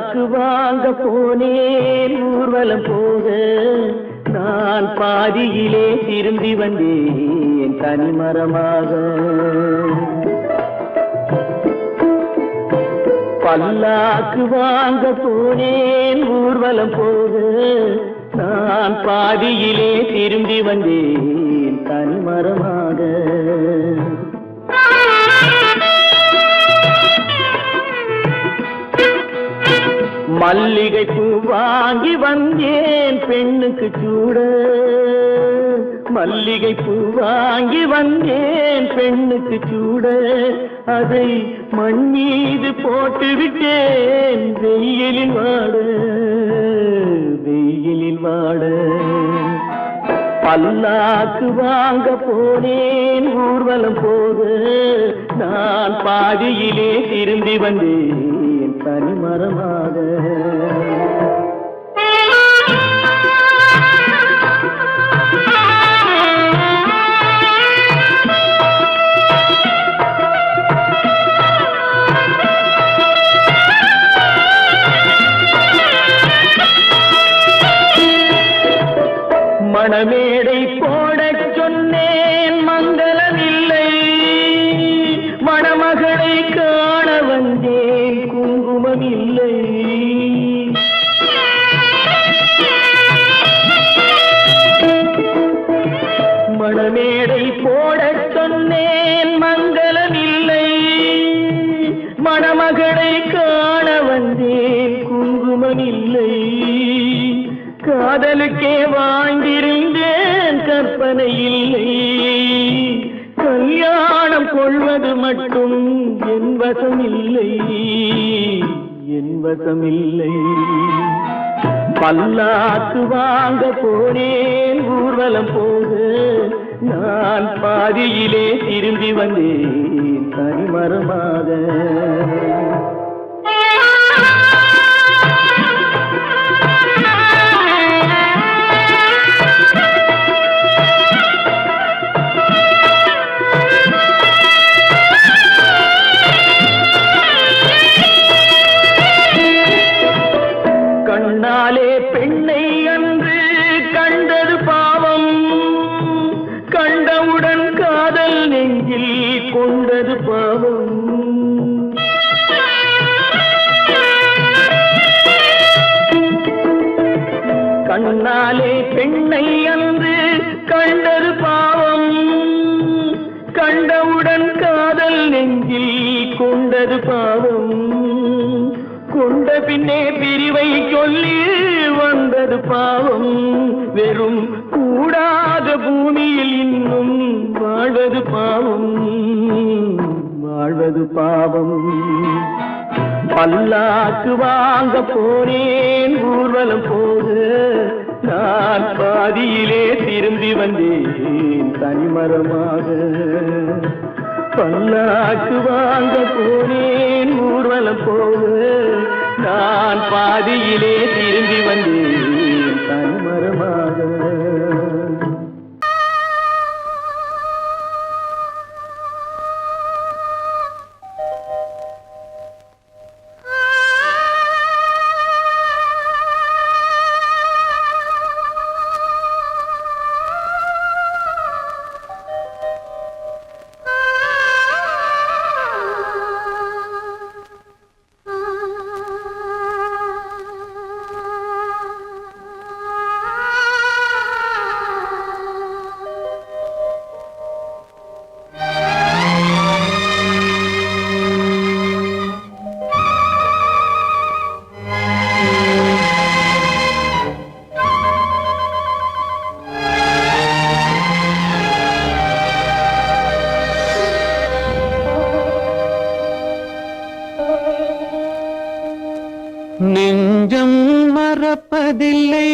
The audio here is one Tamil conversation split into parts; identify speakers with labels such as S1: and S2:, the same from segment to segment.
S1: பல்லாக்கு வாங்க போனேன் ஊர்வலம் போக, நான் பாதியிலே திரும்பி வந்தேன் தனிமரமாக. பல்லாக்கு வாங்க போனேன் ஊர்வலம் போக, நான் பாதியிலே திரும்பி வந்தேன் தனிமரமாக. மல்லிகை பூ வாங்கி வந்தேன் பெண்ணுக்கு சூட, மல்லிகை பூ வாங்கி வந்தேன் பெண்ணுக்கு சூட, அதை மண் மீது போட்டு விட்டேன் வெயிலில் வாட, வெயிலில் வாட. பல்லாக்கு வாங்க போனேன் ஊர்வலம் போக, நான் பாதியிலே திரும்பி வந்தேன் தனிமரமாக. மணமேடை போடச் சொன்னேன் மங்களமில்லை, மணமகளை காண வந்தேன் குங்குமமில்லை. மணமேடை போடச் சொன்னேன் மங்களமில்லை, மணமகளை காண வந்தேன் குங்குமமில்லை. காதலுக்கே வாழ்ந்திருந்தேன் கற்பனை இல்லை, கல்யாணம் கொள்வது மட்டும் என் வசமில்லை, என் வசமில்லை. பல்லாக்கு வாங்க போனேன் ஊர்வலம் போக, நான் பாதியிலே திரும்பி வந்தேன் தனிமரமாக. கண்ணாலே பெண்ணை அன்று கண்டது பாவம், கண்டவுடன் காதல் நெஞ்சில் கொண்டது பாவம். கண்ணாலே பெண்ணை அன்று கண்டது பாவம், கண்டவுடன் காதல் நெஞ்சில் கொண்டது பாவம். கொண்ட பின்னே பிரிவை சொல்லி வந்தது பாவம், வெறும் கூடாத பூமியில் இன்னும் வாழ்வது பாவம், வாழ்வது பாவம். பல்லாக்கு வாங்க போனேன் ஊர்வலம் போக, நான் பாதியிலே திரும்பி வந்தேன் தனிமரமாக. பல்லாக்கு வாங்க போனேன் ஊர்வலம் போக, நான் பாதியிலே திரும்பி வந்தேன் தனிமரமாக.
S2: நெஞ்சம் மறப்பதில்லை,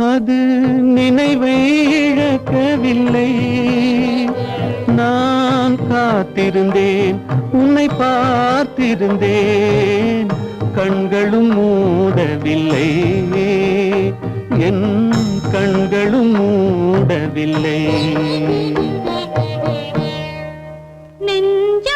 S2: அது நினைவை இழக்கவில்லை. நான் காத்திருந்தேன், உன்னை பார்த்திருந்தேன், கண்களும் மூடவில்லை, என் கண்களும் மூடவில்லை.
S3: நெஞ்ச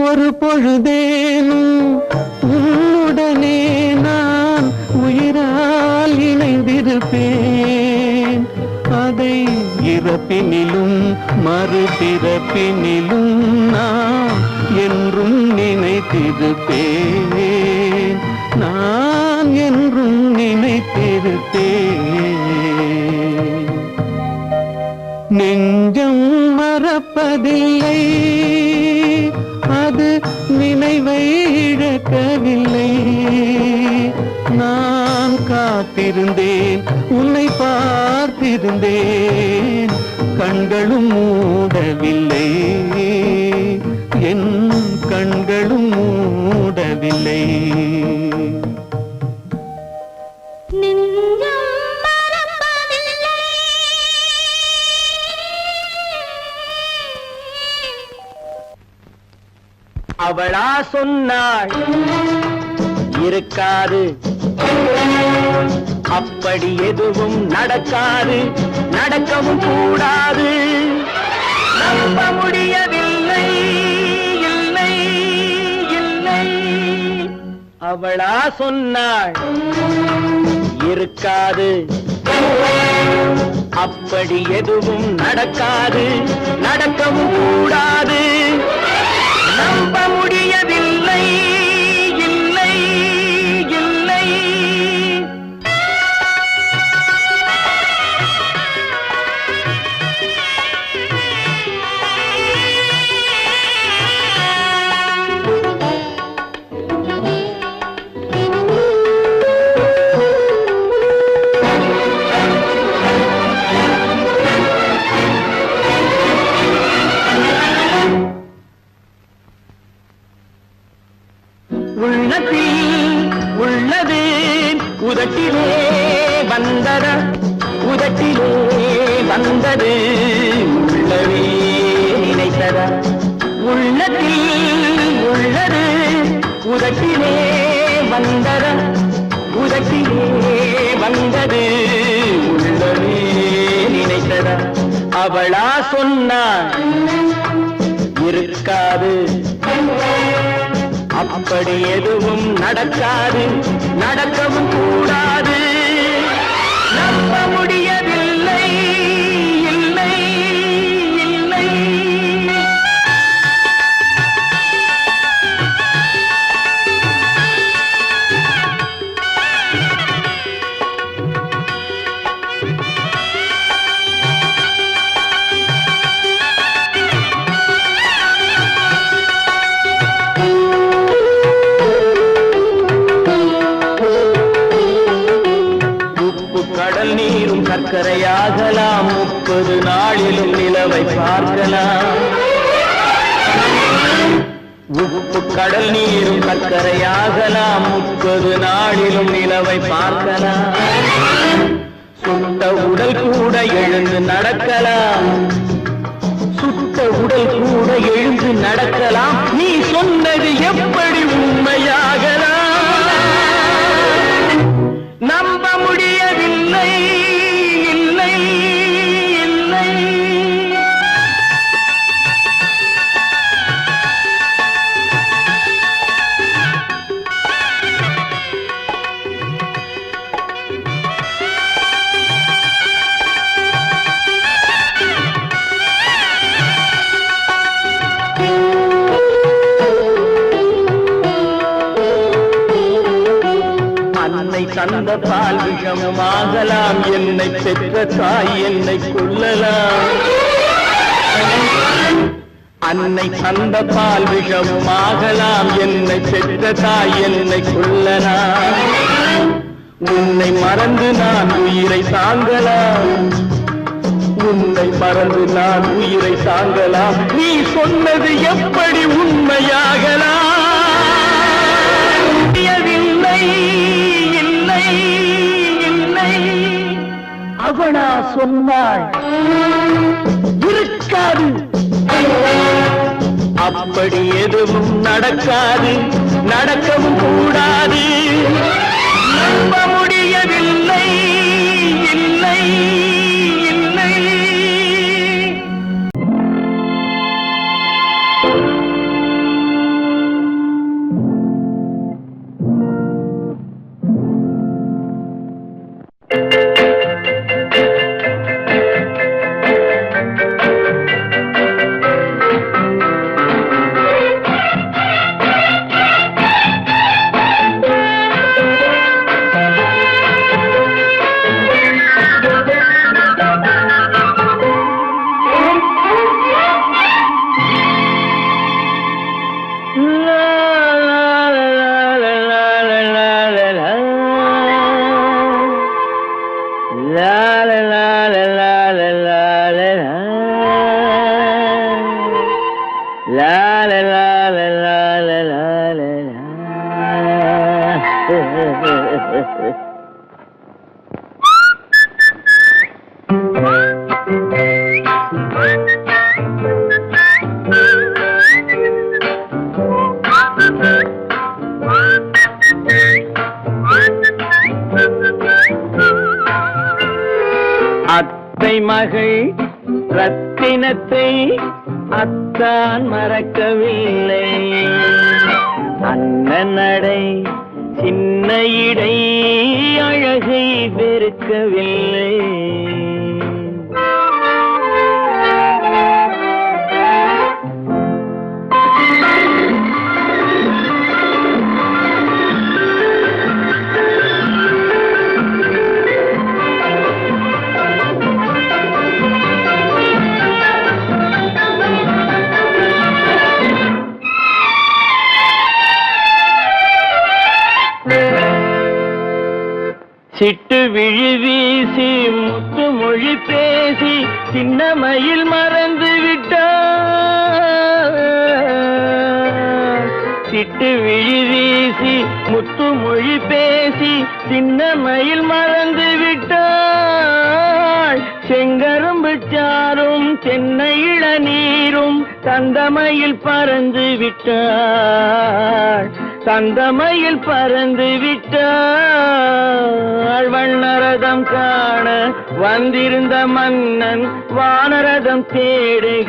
S2: ஒரு பொழுதேனும் உன்னுடனே நான் உயிரால் இணைந்திருப்பேன். அதை இறப்பினிலும் மறுபிறப்பினிலும் நான் என்றும் நினைத்திருப்பேன். நான் என்றும் நினைத்திருப்பேன். நெஞ்சம் மறப்பதில்லை, அது நினைவை இழக்கவில்லை. நான் காத்திருந்தேன், உன்னை பார்த்திருந்தேன், கண்களும் மூடவில்லை, என் கண்களும் மூடவில்லை.
S1: அவளா சொன்னாள் இருக்காது, அப்படி எதுவும் நடக்காது, நடக்கவும் கூடாது. நம்ப முடியவில்லை, இல்லை இல்லை. அவளா சொன்னாள் இருக்காது, அப்படி எதுவும் நடக்காது, நடக்கவும் கூடாது. நம்ப முடியவில்லை, இல்லை இல்லை. உள்ளத்தில் உள்ளது உதட்டிலே வந்ததா, உதட்டிலே வந்தது உள்ளவே நினைத்ததா. உள்ளத்தில் உள்ளது உதட்டிலே வந்ததா, உதட்டிலே வந்தது உள்ளவே நினைத்ததா. அவளா சொன்னாள் இருக்காது, அப்படி எதுவும் நடக்காது, நடக்கவும் கூடாது. நம்ப முடியவில்லை, இல்லை இல்லை. கடல் நீரும் சர்க்கரையாகலாம், 30 நாளிலும் நிலவை பார்க்கலாம். உப்பு கடல் நீரும் சர்க்கரையாகலாம், 30 நாளிலும் நிலவை பார்க்கலாம். சுட்ட உடல் கூட எழுந்து நடக்கலாம், சுட்ட உடல் கூட எழுந்து நடக்கலாம். நீ சொன்னது எப்படி உண்மையாகலாம்? நம்ப முடியவில்லை, இல்லை இல்லை. அன்னை தந்த பால் விஷமாகலாம், என்னை பெற்ற தாய் என்னை கொல்லலாம். அன்னை தந்த பால் விஷமாகலாம், என்னை பெற்ற தாய் என்னை கொல்லலாம். உன்னை மறந்து நான் உயிரை தாங்கலாம், உன்னை மறந்து நான் உயிரை தாங்கலாம். நீ சொன்னது எப்படி உண்மையாகலாம்? இல்லை இல்லை இல்லை. அவளா சொன்னாள் இருக்காது, அப்படி எதுவும் நடக்காது, நடக்கவும் கூடாது. நம்ப முடியவில்லை, இல்லை இல்லை. அத்தை மகள் ரத்தினத்தை அத்தான் மறக்கவில்லை. அண்ணன் நடை சின்ன இடை அழகை வெறுக்கவில்லை. சிட்டு விழி வீசி முத்து மொழி பேசி சின்ன மயில் மறந்து விட்டார். சிட்டு விழி வீசி முத்து மொழி பேசி சின்ன மயில் மறந்து விட்டாள். செங்கரும்பு சாரும் சென்னை இளநீரும் தந்தமயில் பறந்து விட்டாள். தந்தமயில் பறந்து விட்டாள். வண்ணரதம் காண வந்திருந்த மன்னன் வானரதம் தேடுகிறார்.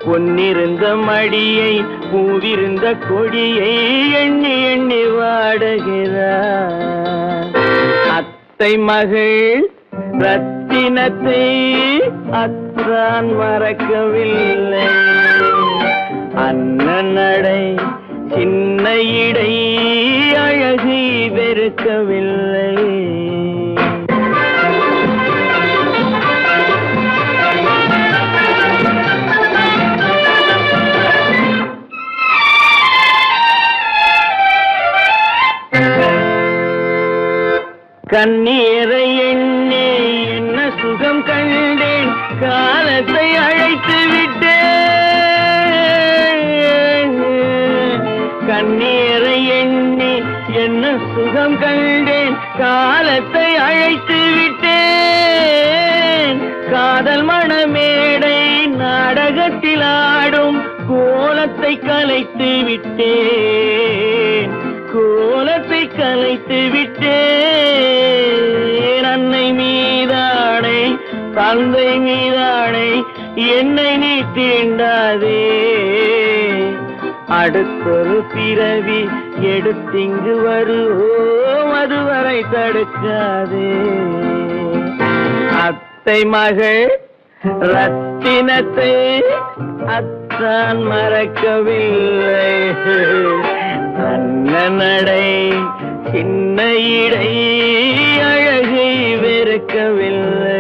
S1: பொன்னிருந்த மடியை பூவிருந்த கொடியை எண்ணி எண்ணி வாடுகிறார். அத்தை மகள் ரத்தினத்தை அத்தான் மறக்கவில்லை. அண்ணன் நடை சின்ன இடை அழகை வெறுக்கவில்லை. கண்ணீரை எண்ணி என்ன சுகம் கண்டேன், காலத்தை அழைத்து விட்டேன். கண்ணீரை எண்ணி என்ன சுகம் கண்டேன், காலத்தை அழைத்து விட்டேன். காதல் மணமேடை நாடகத்தில் ஆடும் கோலத்தை கலைத்து விட்டேன். கோலத்தை கலைத்து விட்டேன். அன்னை மீதானை தந்தை மீதானை என்னை நீ தீண்டாதே. அடுத்தொரு பிறவி எடுத்திங்கு வருவோம், அதுவரை தடுக்காதே. அத்தை மகள் ரத்தினத்தை அத்தான் மறக்கவில்லை. அண்ணன் நடை சின்ன இடை அழகை வெறுக்கவில்லை.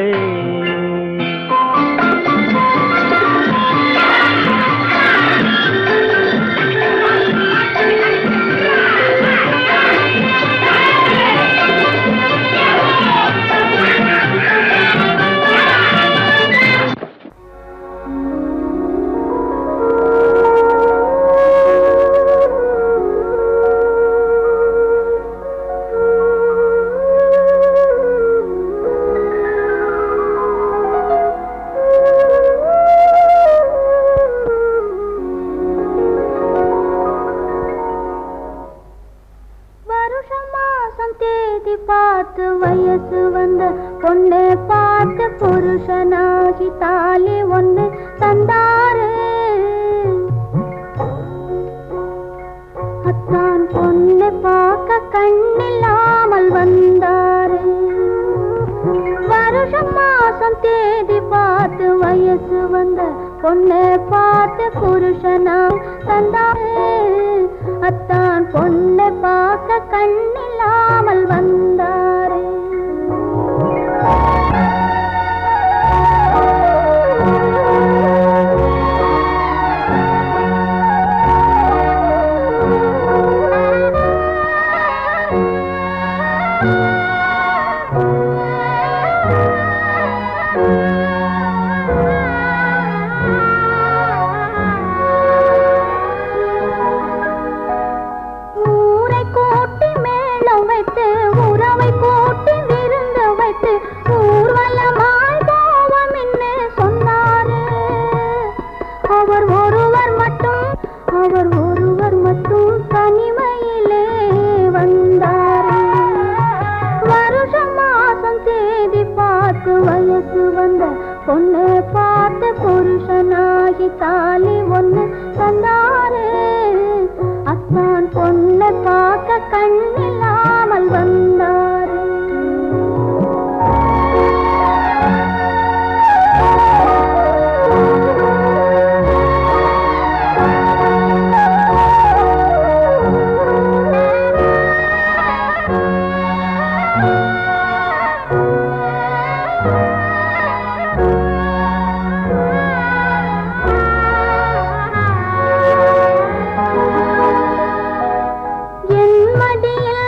S3: பார்த்து வயசு வந்த பொண்ணை பார்த்து புருஷனாகி தாலி ஒன்று தந்தாரு. அத்தான் பொண்ணை பார்க்க கண்ணில்லாமல் வந்தாரு. வருஷம் மாசம் தேதி பார்த்து வயசு வந்த பொண்ணை பார்த்து புருஷனாகி தந்தாரு. அத்தான் பொண்ணை பார்க்க கண்ணில்லாமல் வந்தாரு. ஊரை கூட்ட கண்ணில்லாமல் வந்தாரே. என் மடியில்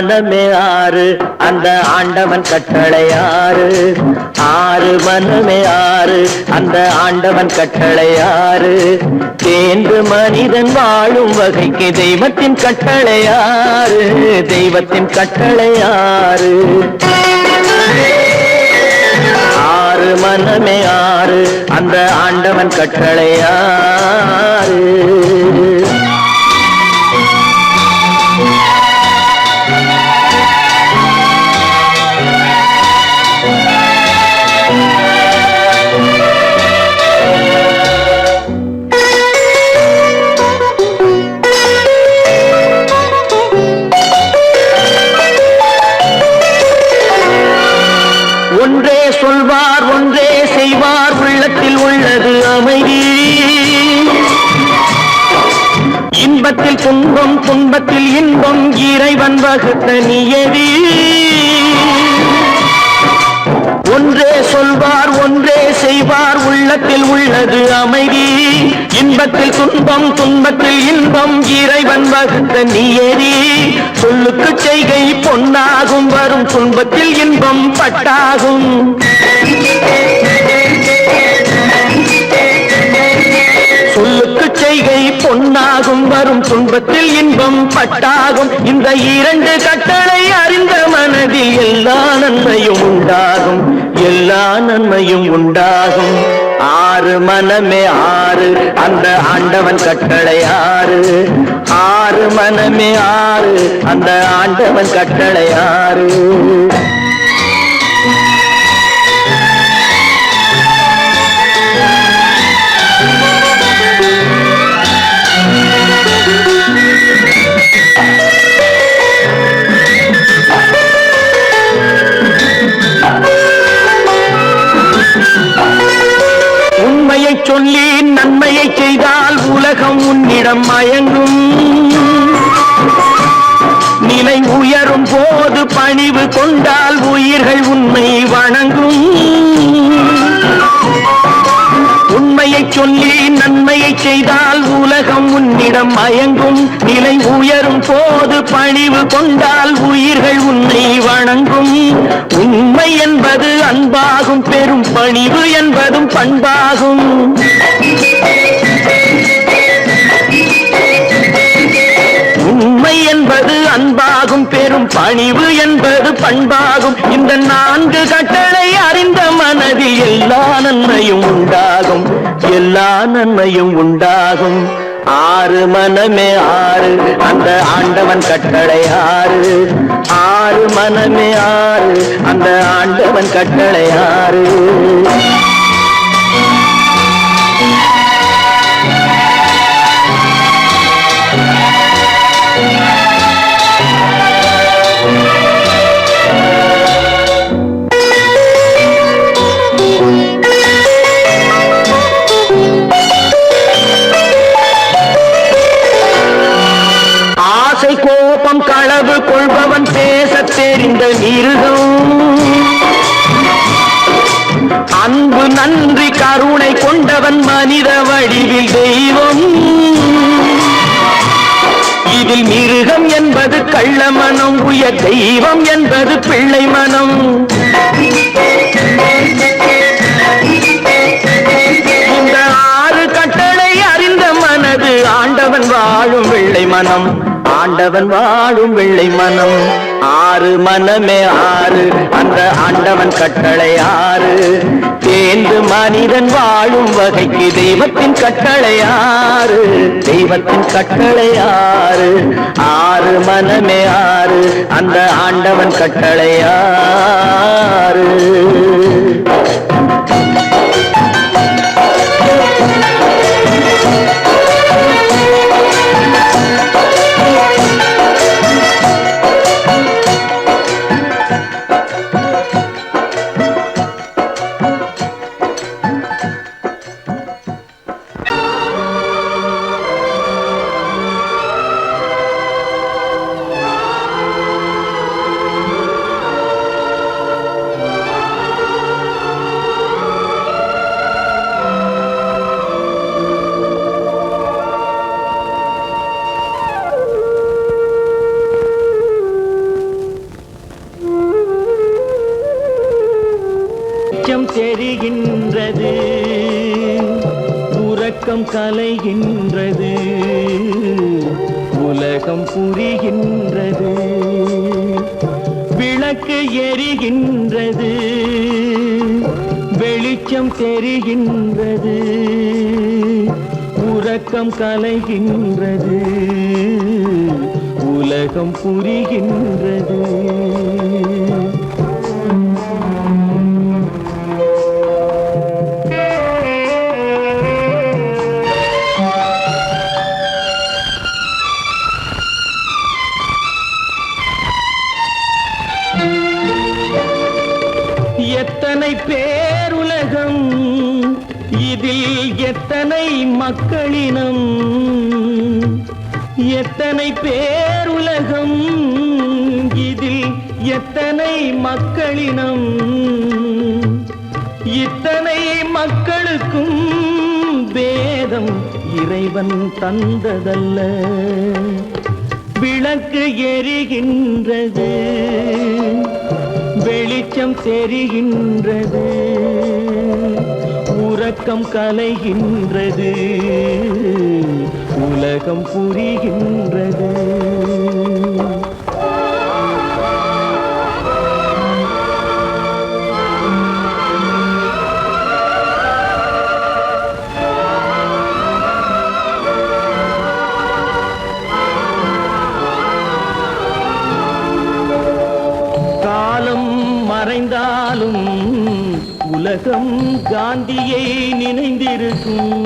S1: மனமே ஆறு அந்த ஆண்டவன் கட்டளை ஆறு ஆறு மனமே ஆறு அந்த ஆண்டவன் கட்டளை ஆறு தேர்ந்து மனிதன் வாழும் வகைக்கு தெய்வத்தின் கட்டளை ஆறு தெய்வத்தின் கட்டளை ஆறு ஆறு மனமே ஆறு அந்த ஆண்டவன் கட்டளை ஆறு ஒன்றே சொல்வார் ஒன்றே செய்வார் உள்ளத்தில் உள்ளது அமைதி இன்பத்தில் துன்பம் துன்பத்தில் இன்பம் இறைவன் வகுத்த நியதி ஒன்றே சொல்வார் ஒன்றே செய்வார் உள்ளத்தில் உள்ளது அமைதி இன்பத்தில் துன்பம் துன்பத்தில் இன்பம் இறைவன் வகுத்த நியதி சொல்லுக்கு செய்கை பொன்னாகும் வரும் துன்பத்தில் இன்பம் பட்டாகும் சொல்லுக்கு செய்கை பொன்னாகும் வரும் துன்பத்தில் இன்பம் பட்டாகும் இந்த இரண்டு கட்டளை அறிந்த மனதில் எல்லா நன்மையும் உண்டாகும் எல்லா நன்மையும் உண்டாகும் ஆறு மனமே ஆறு அந்த ஆண்டவன் கட்டளை ஆறு ஆறு மனமே ஆறு அந்த ஆண்டவன் கட்டளை ஆறு உண்மையை சொல்லி நன்மையை செய்தால் உலகம் உன்னிடம் மயங்கும் நிலை உயரும் போது பணிவு கொண்டால் உயிர்கள் உன்னை வணங்கும் உண்மையை சொல்லி நன்மையை செய்தால் உலகம் உன்னிடம் மயங்கும் நிலை உயரும் போது பணிவு கொண்டால் உயிர்கள் உன்னை வணங்கும் உண்மை என்பது அன்பாகும் பெரும் பணிவு என்பதும் பண்பாகும் உண்மை என்பது அன்பாகும் பெரும் பணிவு என்பது பண்பாகும் இந்த நான்கு கட்டளை அறிந்த மனதில் எல்லா நன்மையும் உண்டாகும் எல்லா நன்மையும் உண்டாகும் ஆறு மனமே ஆறு அந்த ஆண்டவன் கட்டளை ஆறு ஆறு மனமே ஆறு அந்த ஆண்டவன் கட்டளை ஆறு கோபம் களவு கொள்பவன் பேச தெரிந்த மிருகம் அன்பு நன்றி கருணை கொண்டவன் மனித வடிவில் தெய்வம் இதில் மிருகம் என்பது கள்ள மனம் உயர் தெய்வம் என்பது பிள்ளை மனம் இந்த ஆறு கட்டளை அறிந்த மனது ஆண்டவன் வாழும் வெள்ளை மனம் ஆண்டவன் வாழும் வெள்ளை மனம் ஆறு மனமே ஆறு அந்த ஆண்டவன் கட்டளை ஆறு தேர்ந்து மனிதன் வாழும் வகைக்கு தெய்வத்தின் கட்டளை ஆறு தெய்வத்தின் கட்டளை ஆறு ஆறு மனமே ஆறு அந்த ஆண்டவன் கட்டளை ஆறு உறக்கம் கலைகின்றது, உலகம் புரிகின்றது. விளக்கு எரிகின்றது, வெளிச்சம் தெரிகின்றது. உறக்கம் கலைகின்றது, உலகம் புரிகின்றது. எத்தனை பேருலகம், இதில் எத்தனை மக்களினம். எத்தனை பேருலகம், இதில் எத்தனை மக்களினம். இத்தனை மக்களுக்கும் வேதம் இறைவன் தந்ததல்ல. விளக்கு எரிகின்றது, வெளிச்சம் தெரிகின்றது. உறக்கம் கலைகின்றது, உலகம் புரிகின்றது. காலம் மறைந்தாலும் உலகம் காந்தியை நினைந்திருக்கும்.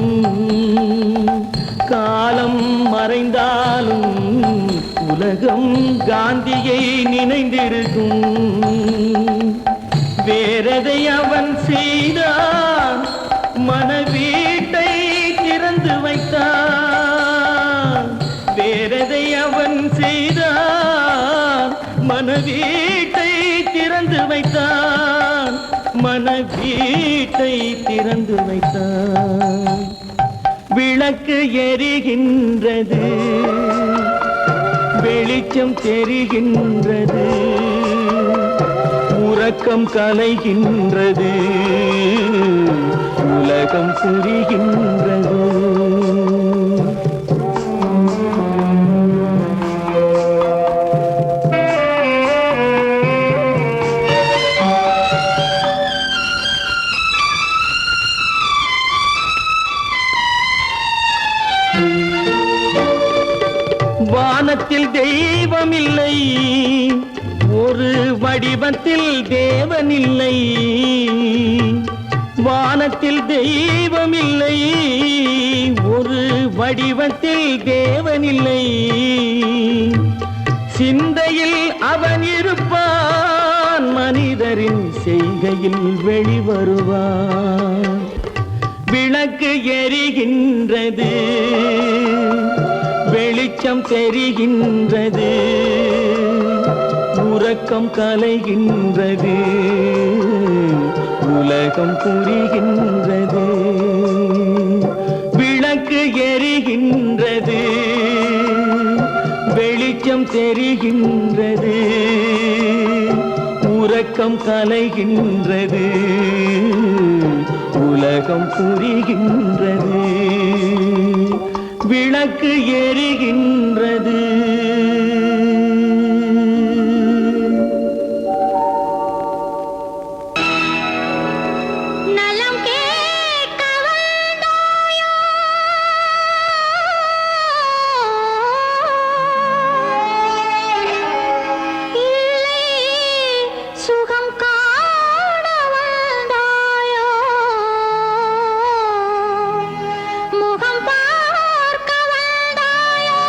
S1: காலம் மறைந்தாலும் உலகம் காந்தியை நினைந்திருக்கும். வேறதை அவன் செய்தான், மனவீட்டை திறந்து வைத்தான். வேறதை அவன் செய்தான், மனவீட்டை திறந்து வைத்தான். மனவீட்டை திறந்து வைத்தான். விளக்கு எரிகின்றது, வெளிச்சம் தெரிகின்றது. உறக்கம் கலைகின்றது, உலகம் புரிகின்றது. வானத்தில் தெய்வமில்லை, ஒரு வடிவத்தில் தேவனில்லை. வானத்தில் தெய்வமில்லை, ஒரு வடிவத்தில் தேவனில்லை. சிந்தையில் அவன் இருப்பான், மனிதரின் செய்கையில் வெளிவருவான். விளக்கு எரிகின்றது, வெளிச்சம் தெரிகின்றது. உறக்கம் கலைகின்றது, உலகம் புரிகின்றது. விளக்கு எரிகின்றது, வெளிச்சம் தெரிகின்றது. உறக்கம் கலைகின்றது, உலகம் புரிகின்றது. விளக்கு எரிகின்றது.
S3: நலம் கேட்க வந்தாயோ, இல்லை சுகம் காண வந்தாயோ. முகம் பார்க்க வந்தாயோ,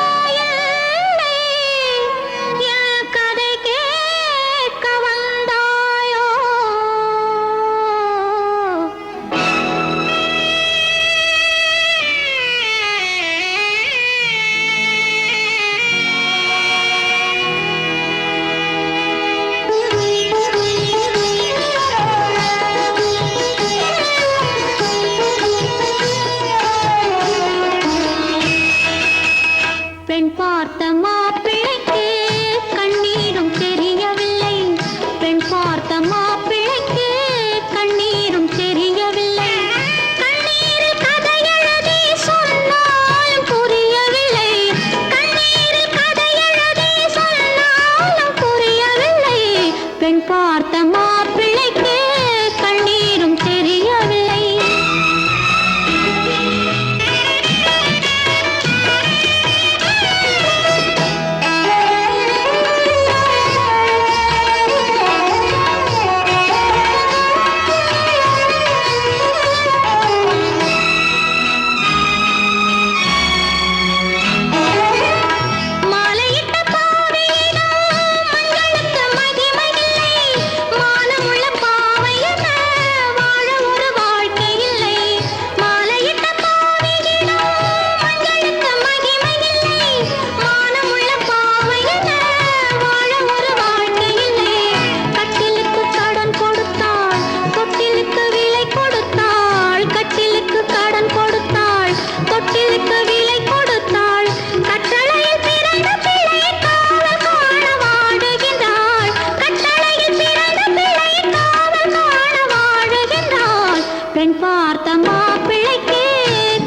S3: மாப்பிள்ளைக்கு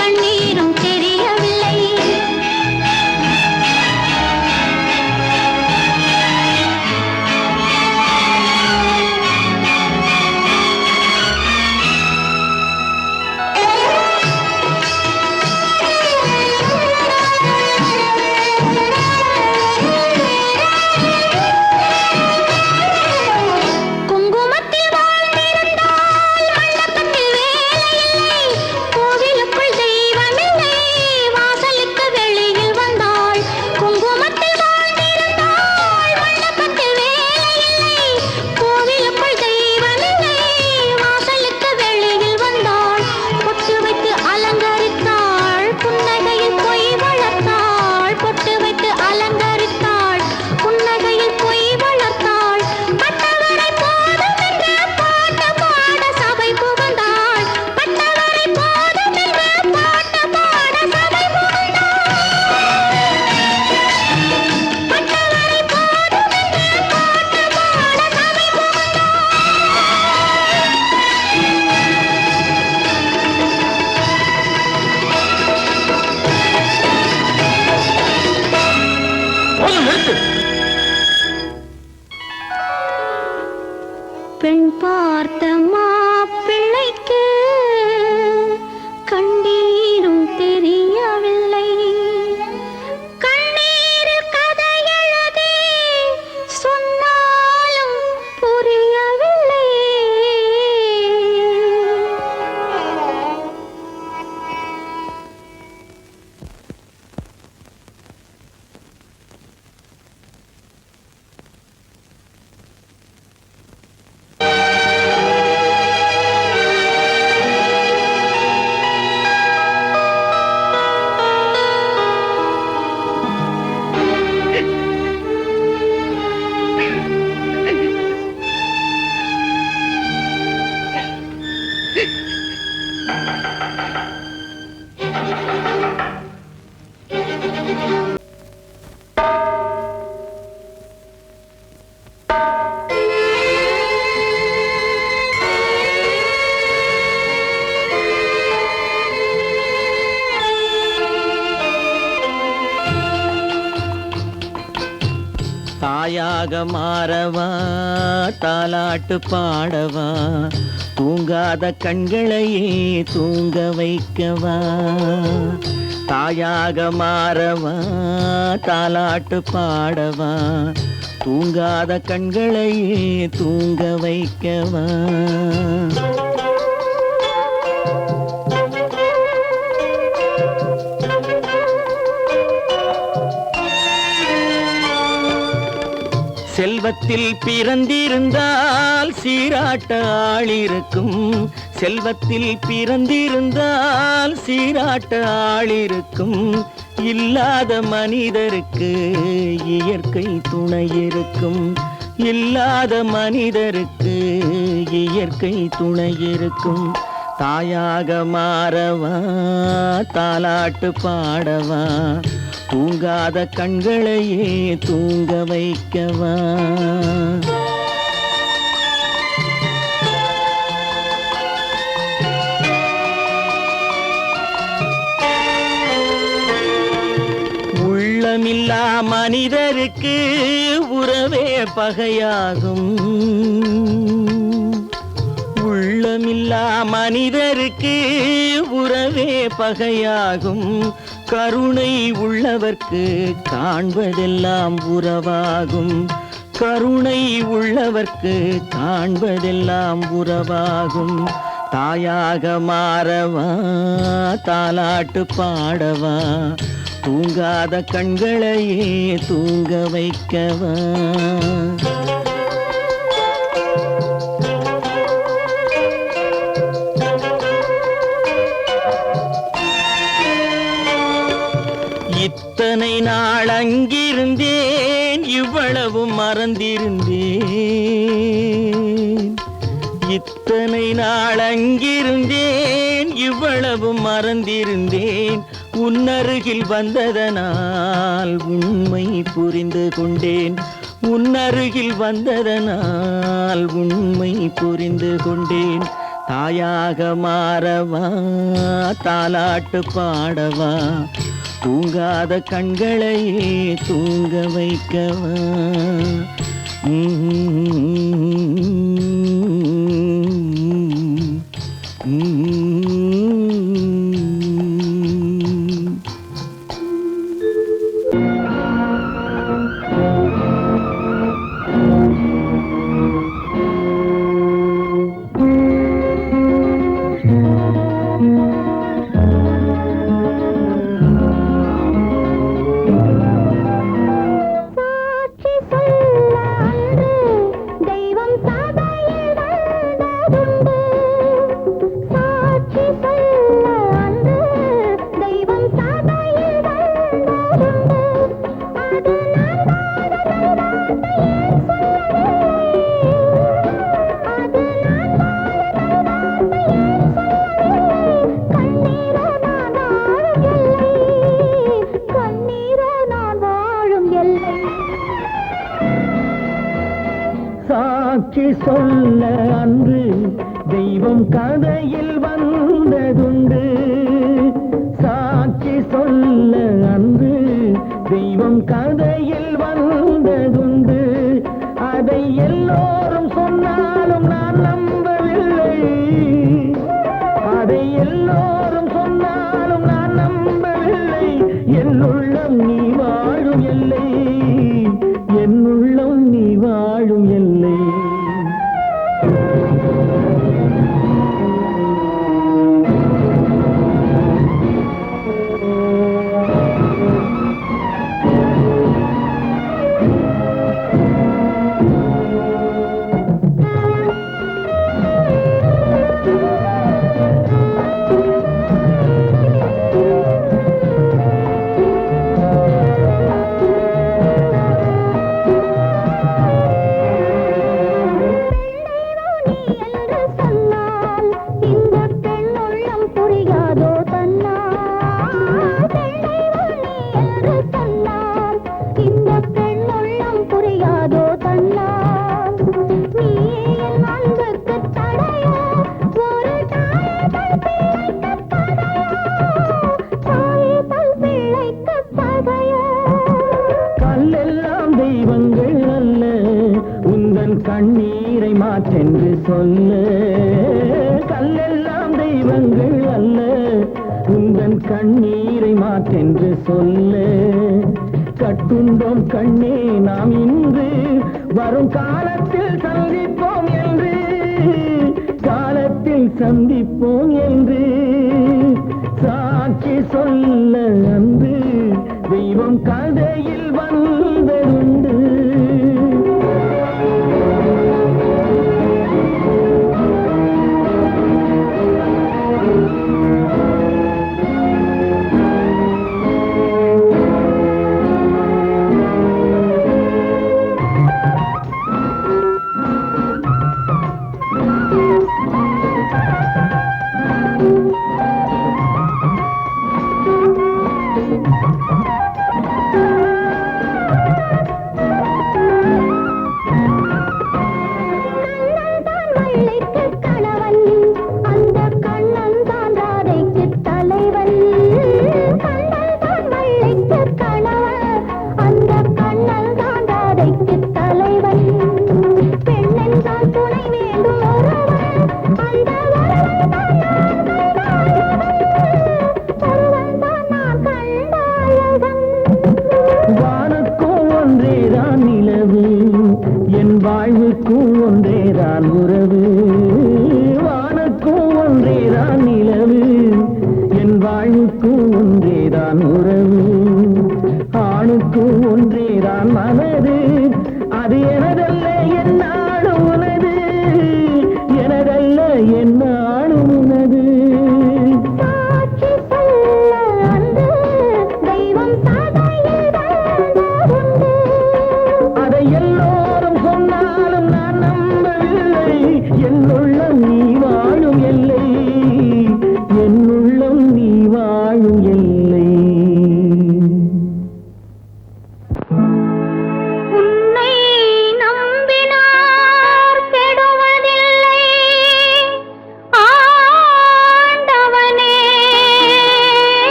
S3: கண்ணீரும் தெரியவில்லை. குங்குமத்தில் வாழ்ந்திருந்தால் மண்டபத்தில் வேலையில்லை. கோவிலுக்குள் தெய்வமில்லை, வாசலுக்கு வெளியில் வந்தாள். குங்குமத்தில் வாழ்ந்திருந்தால் மண்டபத்தில் வேலையில்லை. கோவிலுக்குள் தெய்வமில்லை, வாசலுக்கு வெளியில் வந்தாள். பொட்டு வைத்து அலங்கரித்தாள், புன்னகையில் பொய் வளர்த்தாள். பொட்டு வைத்து அலங்கரித்தாள், புன்னகையில் பொய் வளர்த்தாள். பட்டவரை போதும் என்று பாட்டு பாட சபை புகுந்தாள். பட்டவரை போதும் என்று பாட்டு பாட சபை புகுந்தாள். பட்டவரை போதும் என்று பாட்டு பாட சபை
S1: போதும், நிறுத்து.
S3: பெண் பார்த்த மாப்பிள்ளைக்கு கண்ணீரும் தெரியவில்லை. கண்ணீரில் கதை எழுதி சொன்னாலும் புரியவில்லை.
S2: தாயாக மாறவா, தாலாட்டு பாடவா, தூங்காத கண்களையே தூங்க வைக்கவா. தாயாக மாறவா, தாலாட்டு பாடவா, தூங்காத கண்களையே தூங்க வைக்கவா. செல்வத்தில் பிறந்திருந்தால் சீராட்ட ஆளிருக்கும். செல்வத்தில் பிறந்திருந்தால் சீராட்ட ஆளிருக்கும். இல்லாத மனிதருக்கு இயற்கை துணை இருக்கும். இல்லாத மனிதருக்கு இயற்கை துணை இருக்கும். தாயாக மாறவா, தாலாட்டு பாடவா, தூங்காத கண்களையே தூங்க வைக்கவா. உள்ளமில்லா மனிதருக்கு உறவே பகையாகும். உள்ளமில்லா மனிதருக்கு உறவே பகையாகும். கருணை உள்ளவர்க்கு காண்பதெல்லாம் உறவாகும். கருணை உள்ளவர்க்கு காண்பதெல்லாம் உறவாகும். தாயாக மாறவா, தாலாட்டு பாடவா, தூங்காத கண்களையே தூங்க வைக்கவா. இத்தனை நாள் அங்கிருந்தேன், இவ்வளவு மறந்திருந்தேன். இத்தனை நாள் அங்கிருந்தேன், இவ்வளவு மறந்திருந்தேன். உன்னருகில் வந்ததனால் உண்மை புரிந்து கொண்டேன். உன்னருகில் வந்ததனால் உண்மை புரிந்து கொண்டேன். தாயாக மாறவா தாலாட்டு பாடவா தூங்காத கண்களையே தூங்க வைக்கவா
S1: சாட்சி சொல்ல அன்று தெய்வம் கதையில் வந்ததுண்டு சாட்சி சொல்ல அன்று தெய்வம் கதையில் வந்ததுண்டு அதை எல்லோரும் சொன்னாலும் நான் நம்பவில்லை அதை எல்லோரும் சொன்னாலும் நான் நம்பவில்லை என் உள்ளம் நீ வாழும் எல்லை என் உள்ளம் நீ வாழும் எல்லை தெய்வங்கள் அல்ல உந்தன் கண்ணீரை மாற்றென்று சொல்ல கல்லெல்லாம் தெய்வங்கள் அல்ல உந்தன் கண்ணீரை மாற்றென்று சொல்ல கட்டுண்டோம் கண்ணே நாம் இன்று வரும் காலத்தில் சந்திப்போம் என்று காலத்தில் சந்திப்போம் என்று சாட்சி சொல்ல அன்று தெய்வம் கதையில் வந்ததுண்டு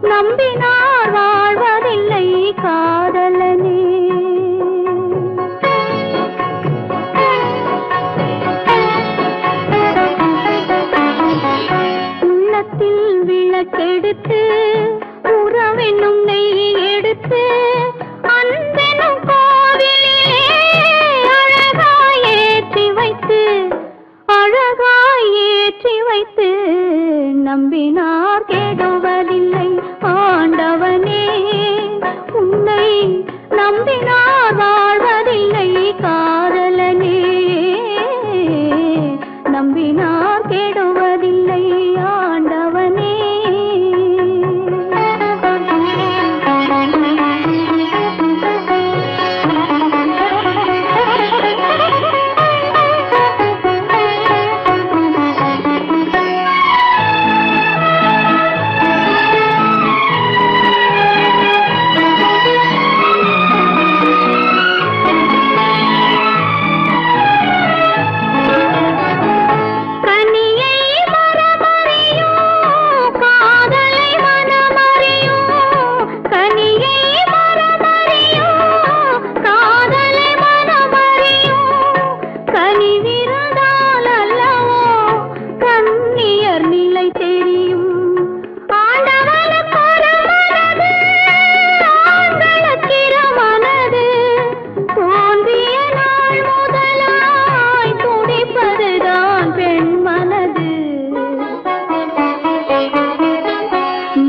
S3: நம்பினார் வாழ்வதில்லை காதலனே. உள்ளத்தில் விளக்கெடுத்து உறவென்னும் நெய் எடுத்து அன்பெனும் கோவிலிலே அழகாய் ஏற்றி வைத்து நம்பினார் கெடுவதில்லை ஆண்டவனே. உன்னை நம்பினார் வாழ்வதில்லை காதலனே. நம்பினார் கெடுவதில்லை ஆண்டவனே.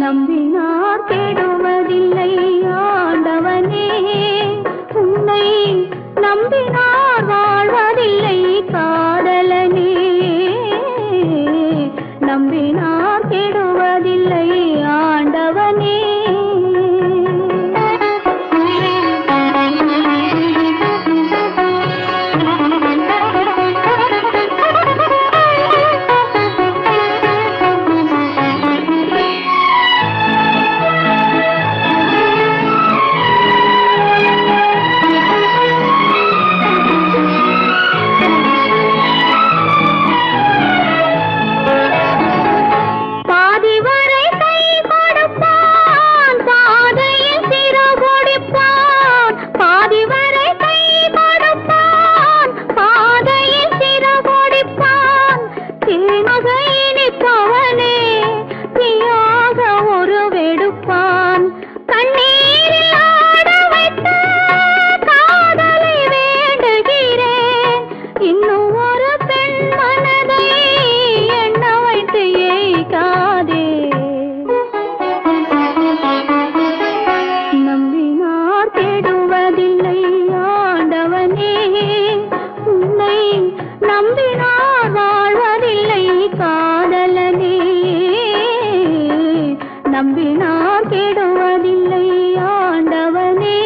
S3: நம்பினார் கெடுவதில்லை ஆண்டவனே. உன்னை நம்பினார் வாழ்வதில்லை காதலனே. நம்பினார் கெடுவதில்லை ஆண்டவனே. நம்பினார் வாழ்வதில்லை காதலனே. நம்பினார் கெடுவதில்லை ஆண்டவனே.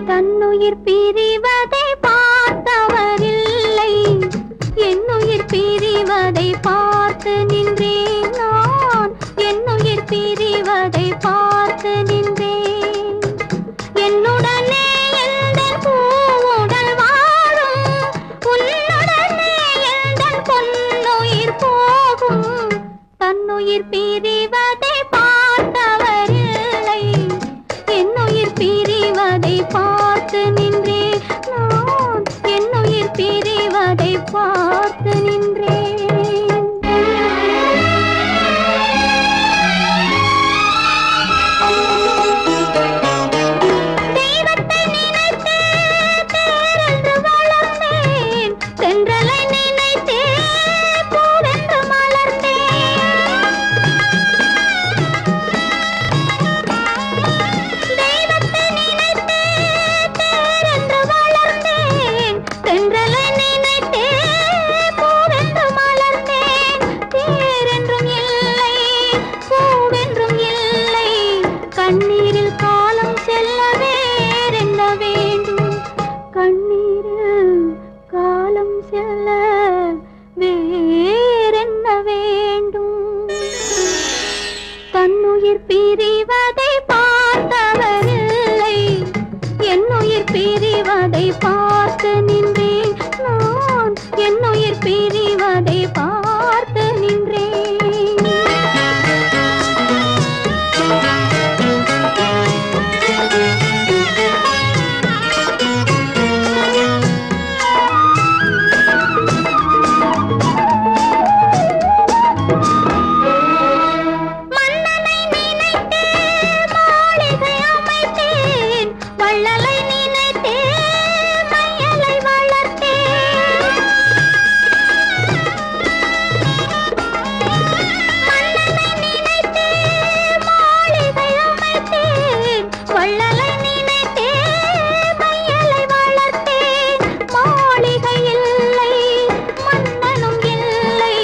S3: தன்னுயிர் பிரிவதை பார்த்தவரில்லை, என்னுயிர் பிரிவதை பார்த்து நின்றேன் நான். என்னுயிர் பிரிவதை பார்த்து நின்றேன். என்னுடனே எந்தன் பூவுடல் வாழும், உன்னுடனே எந்தன் பொன்னுயிர் போகும். தன்னுயிர் பிரிவதை பார்த்தவரில்லை, என்னுயிர் பிரிவதை பார்த்து நின்றேன் பார்த்து நின்றேன் நான் என்னுயிர் பிரிவதை பார்த்து நின்றேன் மன்னனை நினைத்து மாளிகை அமைத்தேன் வள்ளலை நினைத்தே மையலை வளர்த்தேன் மன்னனை நினைத்தே மாளிகை அமைத்தேன் வள்ளலை நினைத்தே மையலை வளர்த்தேன் மாளிகை இல்லை மன்னனும் இல்லை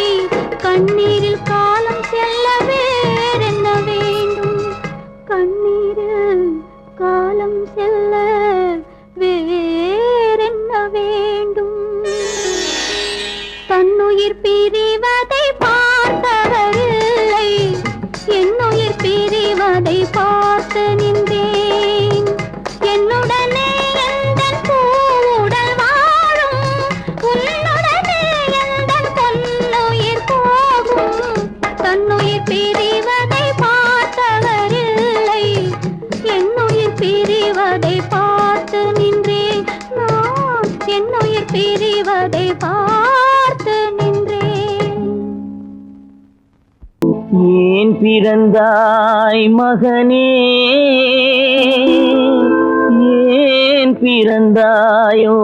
S3: கண்ணீரில் காலம் செல்ல வேறென்ன வேண்டும் கண்ணீரில் காலம் செல்ல வேறென்ன வேண்டும் தன்னுயிர் பிரிவதை பார்த்தவரில்லை என்னுயிர் பிரிவதை பார்த்து நின்றேன் என்னுடனே எந்தன் பூவுடல் வாழும் உன்னுடனே எந்தன் பொன்னுயிர் போகும் தன்னுயிர் பிரிவதை பார்த்தவரில்லை என்னுயிர் பிரிவதை பார்த்து நின்றேன் நான் என்னுயிர் பிரிவதை பார்த்து நின்றேன்
S2: ஏன் பிறந்தாய் மகனே ஏன் பிறந்தாயோ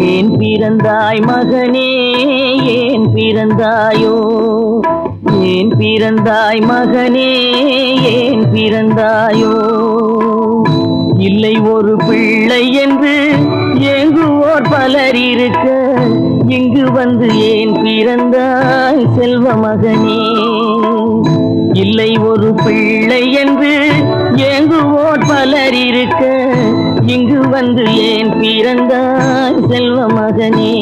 S2: ஏன் பிறந்தாய் மகனே ஏன் பிறந்தாயோ ஏன் பிறந்தாய் மகனே ஏன் பிறந்தாயோ இல்லை ஒரு பிள்ளை என்று ஏங்குவோர் பலர் இருக்க இங்கு வந்து ஏன் பிறந்தாய் செல்வ மகனே இல்லை ஒரு பிள்ளை என்று ஏங்குவோர் பலர் இருக்க இங்கு வந்து ஏன் பிறந்தாய் செல்வ மகனே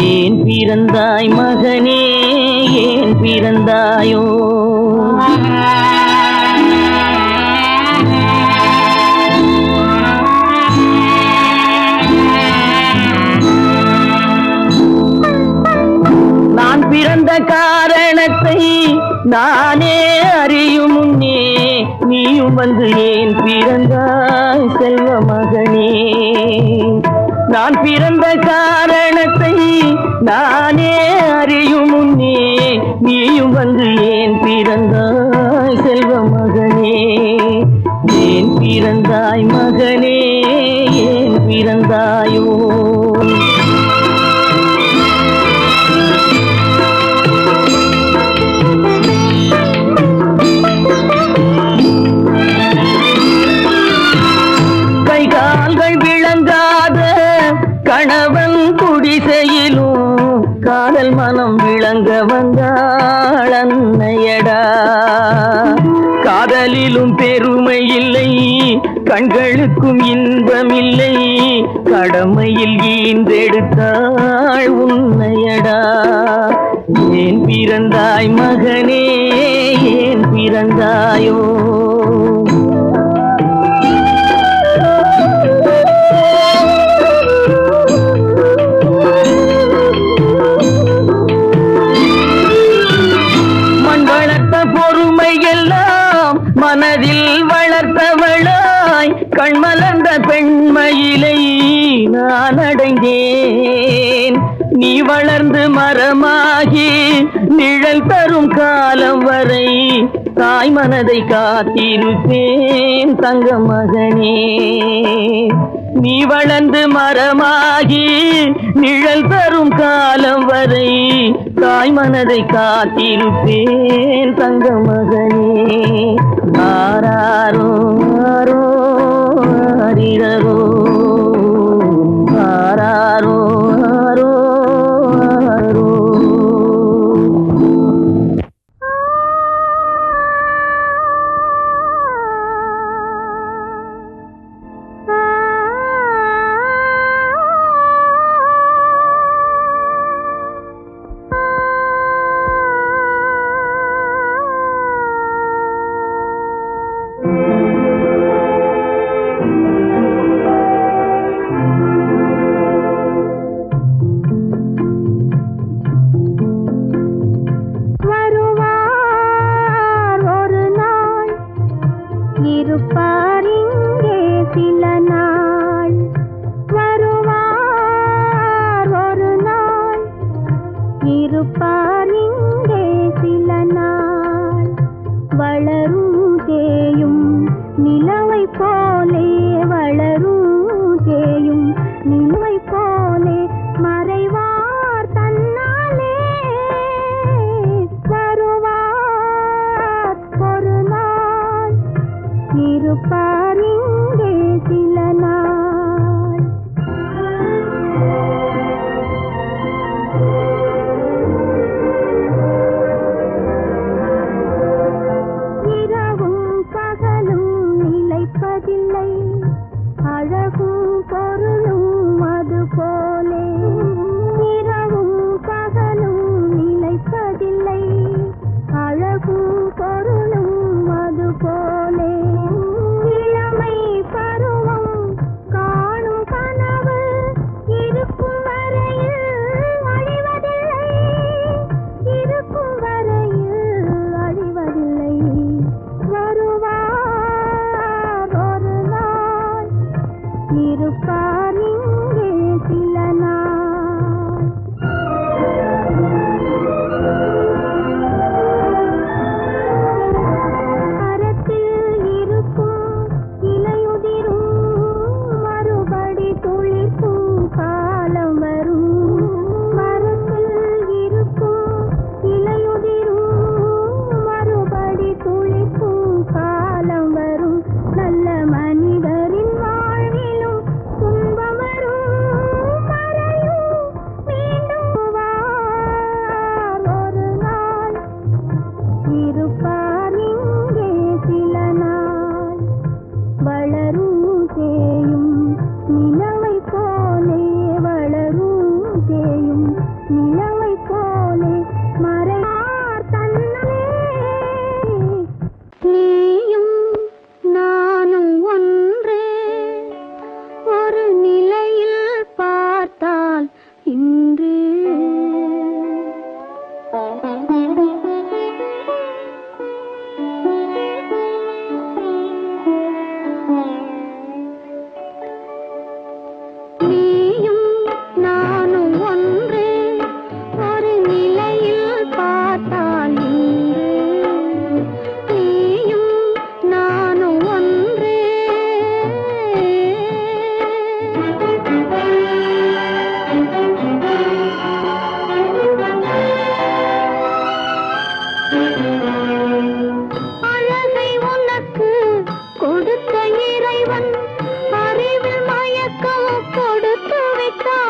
S2: ஏன் பிறந்தாய் மகனே ஏன் பிறந்தாயோ நான் பிறந்த காரணத்தை நானே அறியும் முன்னே நீயும் வந்து ஏன் பிறந்தாய் செல்வ மகனே நான் பிறந்த காரணத்தை நானே அறியும் முன்னே நீயும் வந்து ஏன் பிறந்தாய் செல்வ மகனே ஏன் பிறந்தாய் மகனே ஏன் பிறந்தாயோ கணவன் குடிசையிலும் காதல் மனம் விளங்க வந்தாள் அன்னையடா காதலிலும் பெருமை இல்லை கண்களுக்கும் இன்பமில்லை கடமையில் ஈந்தெடுத்தாள் உன்னையடா ஏன் பிறந்தாய் மகனே ஏன் பிறந்தாயோ மனதில் வளர்த்தவளாய் கண்மலர்ந்த பெண்மயிலை நான் அடைந்தேன் நீ வளர்ந்து மரமாகி நிழல் தரும் காலம் வரை தாய் மனதை காத்திருப்பேன் தங்க மகனே நீ வளர்ந்து மரமாகி நிழல் தரும் காலம் வரை தாய் மனதை காத்திருப்பேன் தங்க மகனே ஆராரோ ஆரோ ஆரிரரோ ஆராரோ ஆரோ ஆரோ
S3: நிலவை போலே மறையார் தன்னலே நீயும் நானும் ஒன்று ஒரு நிலையில் பார்த்தால் இன்று நீயும் நானும் ஒன்று ஒரு நிலையில் பார்த்தால் இன்று நீயும் நானும் ஒன்று அழகை உனக்கு கொடுத்த இறைவன் அறிவில் மயக்கம் கொடுத்து விட்டான்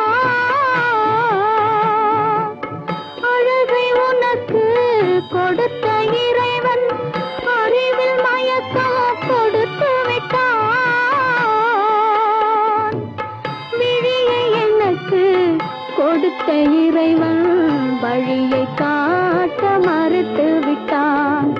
S3: அழகை உனக்கு கொடுத்த இறைவன் அறிவில் மயக்கம் கொடுத்து விட்டான் விழியை எனக்கு கொடுத்த இறைவன் வழியை காட்ட மறுத்து விட்டான்